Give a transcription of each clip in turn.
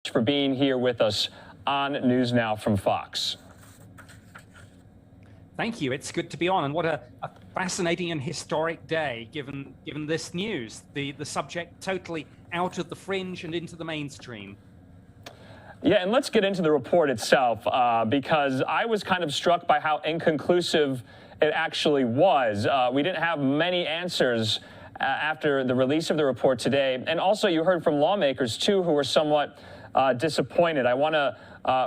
for being here with us on News Now from Fox. Thank you. It's good to be on, and what a fascinating and historic day, given this news. The subject totally out of the fringe and into the mainstream. Yeah, and let's get into the report itself, because I was kind of struck by how inconclusive it actually was. We didn't have many answers after the release of the report today, and also you heard from lawmakers too who were somewhat disappointed. I want to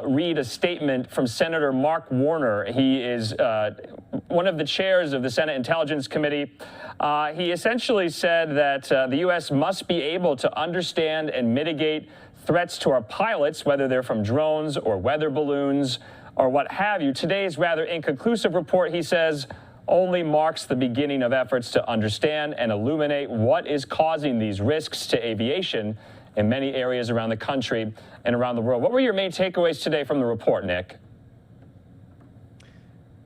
read a statement from Senator Mark Warner. He is one of the chairs of the Senate Intelligence Committee. He essentially said that the U.S. must be able to understand and mitigate threats to our pilots, whether they're from drones or weather balloons or what have you. Today's rather inconclusive report, he says, only marks the beginning of efforts to understand and illuminate what is causing these risks to aviation in many areas around the country and around the world. What were your main takeaways today from the report, Nick?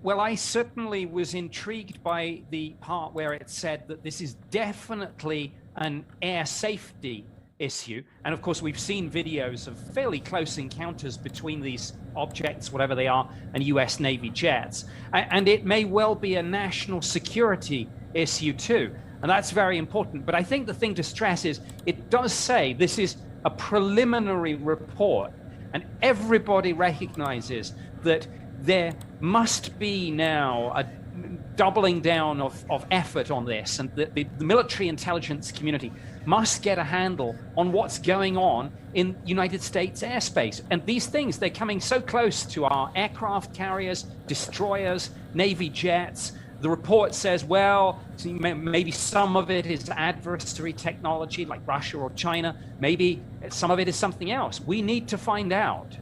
Well, I certainly was intrigued by the part where it said that this is definitely an air safety issue. And of course, we've seen videos of fairly close encounters between these objects, whatever they are, and US Navy jets. And it may well be a national security issue too. And that's very important. But I think the thing to stress is it does say this is a preliminary report, and everybody recognizes that there must be now a doubling down of effort on this, and the military intelligence community must get a handle on what's going on in United States airspace. And these things, they're coming so close to our aircraft carriers, destroyers, Navy jets. The report says, well, maybe some of it is adversary technology like Russia or China. Maybe some of it is something else. We need to find out.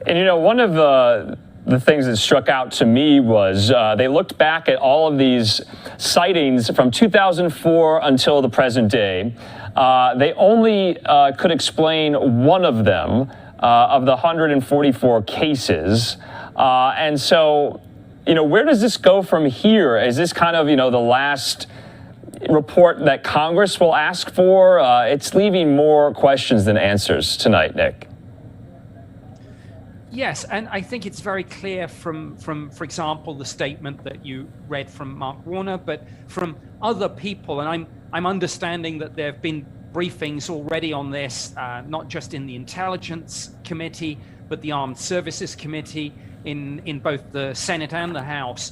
And, you know, one of the things that struck out to me was they looked back at all of these sightings from 2004 until the present day. They only could explain one of them of the 144 cases. And so, you know, where does this go from here? Is this kind of, you know, the last report that Congress will ask for? It's leaving more questions than answers tonight, Nick. Yes, and I think it's very clear from, for example, the statement that you read from Mark Warner, but from other people, and I'm understanding that there have been briefings already on this, not just in the Intelligence Committee, but the Armed Services Committee in both the Senate and the House.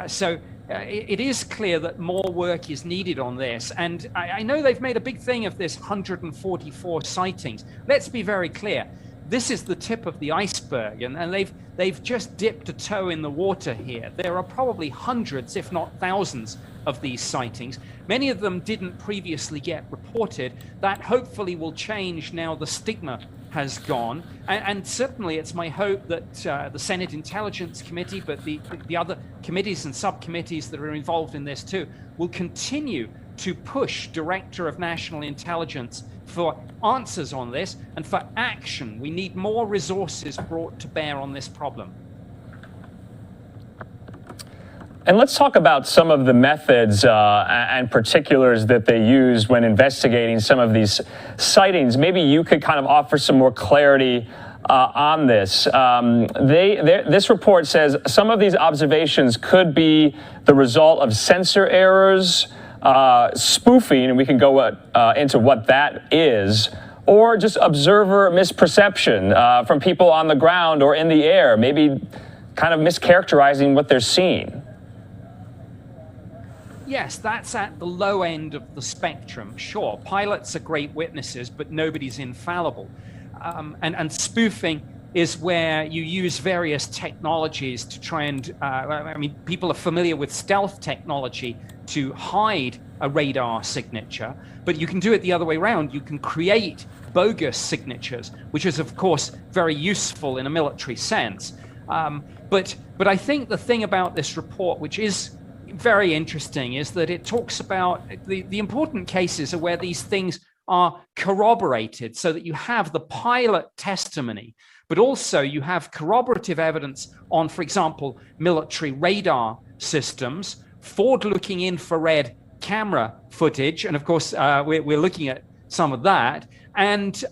So it is clear that more work is needed on this. And I know they've made a big thing of this 144 sightings. Let's be very clear. This is the tip of the iceberg, and they've just dipped a toe in the water here. There are probably hundreds, if not thousands, of these sightings. Many of them didn't previously get reported. That hopefully will change now the stigma has gone. And certainly it's my hope that the Senate Intelligence Committee, but the other committees and subcommittees that are involved in this too, will continue to push Director of National Intelligence for answers on this and for action. We need more resources brought to bear on this problem. And let's talk about some of the methods and particulars that they use when investigating some of these sightings. Maybe you could kind of offer some more clarity on this. This report says some of these observations could be the result of sensor errors, spoofing, and we can go into what that is, or just observer misperception from people on the ground or in the air, maybe kind of mischaracterizing what they're seeing. Yes, that's at the low end of the spectrum. Sure, pilots are great witnesses, but nobody's infallible. And spoofing is where you use various technologies to try and, I mean, people are familiar with stealth technology to hide a radar signature, but you can do it the other way around. You can create bogus signatures, which is, of course, very useful in a military sense. But I think the thing about this report, which is very interesting, is that it talks about the important cases are where these things are corroborated, so that you have the pilot testimony, but also you have corroborative evidence on, for example, military radar systems, forward-looking infrared camera footage, and of course we're looking at some of that, and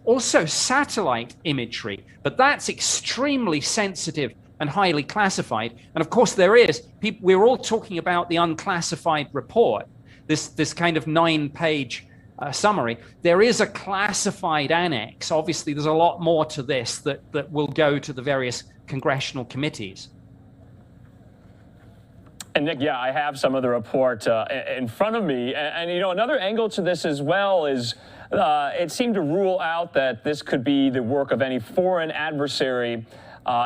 also satellite imagery. But that's extremely sensitive and highly classified. And of course, we're all talking about the unclassified report, this kind of 9-page summary. There is a classified annex. Obviously, there's a lot more to this that will go to the various congressional committees. And Nick, yeah, I have some of the report in front of me. And, you know, another angle to this as well is it seemed to rule out that this could be the work of any foreign adversary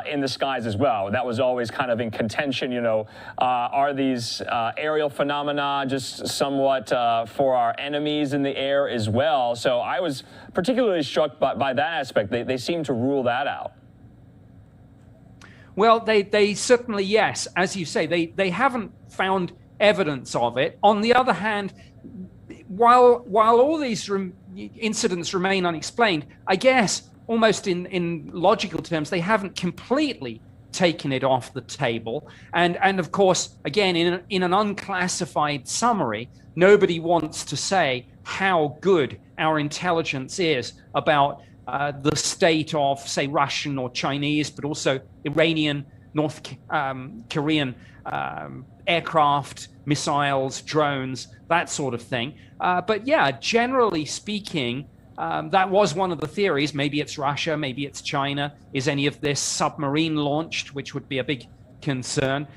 in the skies as well. That was always kind of in contention, you know, are these aerial phenomena just somewhat for our enemies in the air as well? So I was particularly struck by that aspect. They seem to rule that out. Well, they certainly, yes. As you say, they haven't found evidence of it. On the other hand, while all these incidents remain unexplained, I guess almost in logical terms, they haven't completely taken it off the table. And of course, again, in an unclassified summary, nobody wants to say how good our intelligence is about the state of, say, Russian or Chinese, but also Iranian, North Korean aircraft, missiles, drones, that sort of thing. But yeah, generally speaking, that was one of the theories. Maybe it's Russia, maybe it's China. Is any of this submarine launched, which would be a big concern?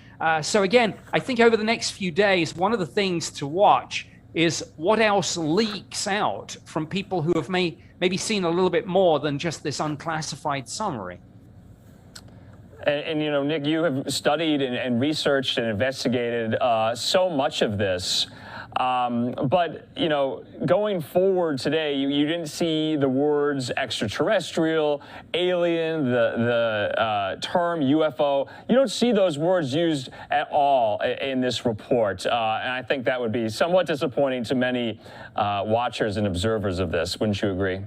So again, I think over the next few days, one of the things to watch is what else leaks out from people who have maybe seen a little bit more than just this unclassified summary. And you know, Nick, you have studied and researched and investigated so much of this. But, you know, going forward today, you didn't see the words extraterrestrial, alien, the term UFO. You don't see those words used at all in this report. And I think that would be somewhat disappointing to many watchers and observers of this. Wouldn't you agree?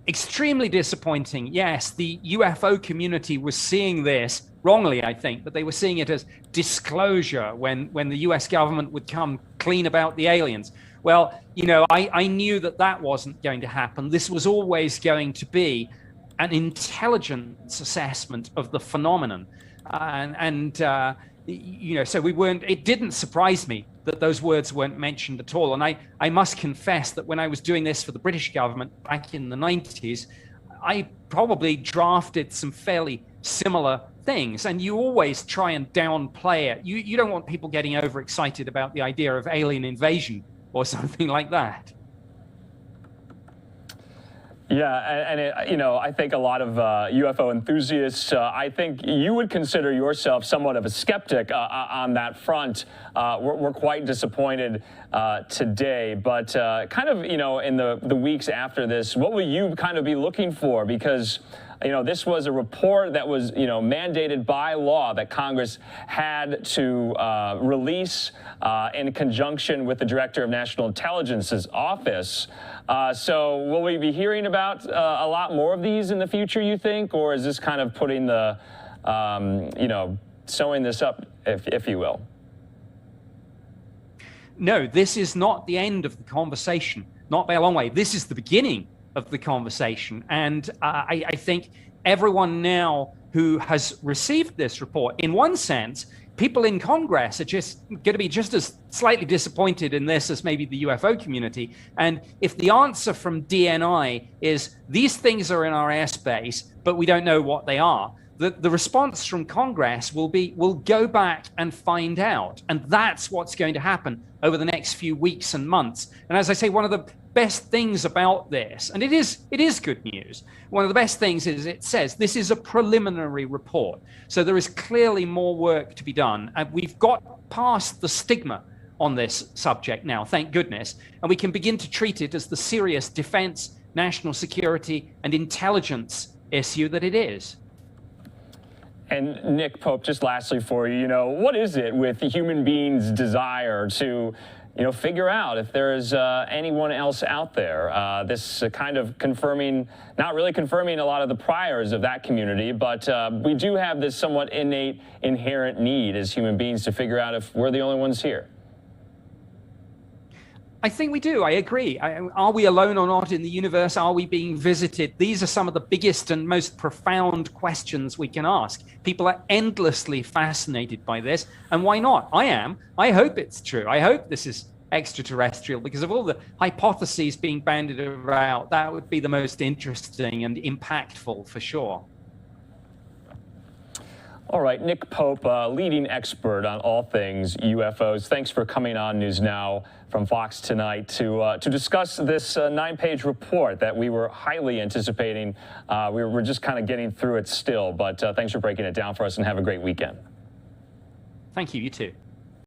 Extremely disappointing. Yes, the UFO community was seeing this wrongly, I think, but they were seeing it as disclosure when the US government would come clean about the aliens. Well, you know, I knew that wasn't going to happen. This was always going to be an intelligence assessment of the phenomenon. You know, so it didn't surprise me that those words weren't mentioned at all. And I must confess that when I was doing this for the British government back in the 90s, I probably drafted some fairly similar things. And you always try and downplay it. You don't want people getting overexcited about the idea of alien invasion or something like that. Yeah, and you know, I think a lot of UFO enthusiasts, I think you would consider yourself somewhat of a skeptic on that front. We're quite disappointed today, but kind of, you know, in the weeks after this, what will you kind of be looking for? Because, you know, this was a report that was, you know, mandated by law that Congress had to release in conjunction with the Director of National Intelligence's office. So will we be hearing about a lot more of these in the future, you think? Or is this kind of putting the, you know, sewing this up, if you will? No, this is not the end of the conversation, not by a long way. This is the beginning of the conversation. And I think everyone now who has received this report, in one sense, people in Congress are just going to be just as slightly disappointed in this as maybe the UFO community. And if the answer from DNI is these things are in our airspace, but we don't know what they are, the response from Congress will be, we'll go back and find out. And that's what's going to happen over the next few weeks and months. And as I say, one of the best things about this, and it is good news, one of the best things is it says this is a preliminary report. So there is clearly more work to be done. And we've got past the stigma on this subject now, thank goodness. And we can begin to treat it as the serious defense, national security, and intelligence issue that it is. And Nick Pope, just lastly for you, you know, what is it with human beings' desire to, you know, figure out if there's anyone else out there? This kind of confirming, not really confirming a lot of the priors of that community, but we do have this somewhat innate, inherent need as human beings to figure out if we're the only ones here. I think we do. I agree. Are we alone or not in the universe? Are we being visited? These are some of the biggest and most profound questions we can ask. People are endlessly fascinated by this. And why not? I am. I hope it's true. I hope this is extraterrestrial, because of all the hypotheses being bandied about, that would be the most interesting and impactful for sure. All right, Nick Pope, leading expert on all things UFOs. Thanks for coming on News Now from Fox tonight to discuss this 9-page report that we were highly anticipating. We're just kind of getting through it still, but thanks for breaking it down for us, and have a great weekend. Thank you. You too.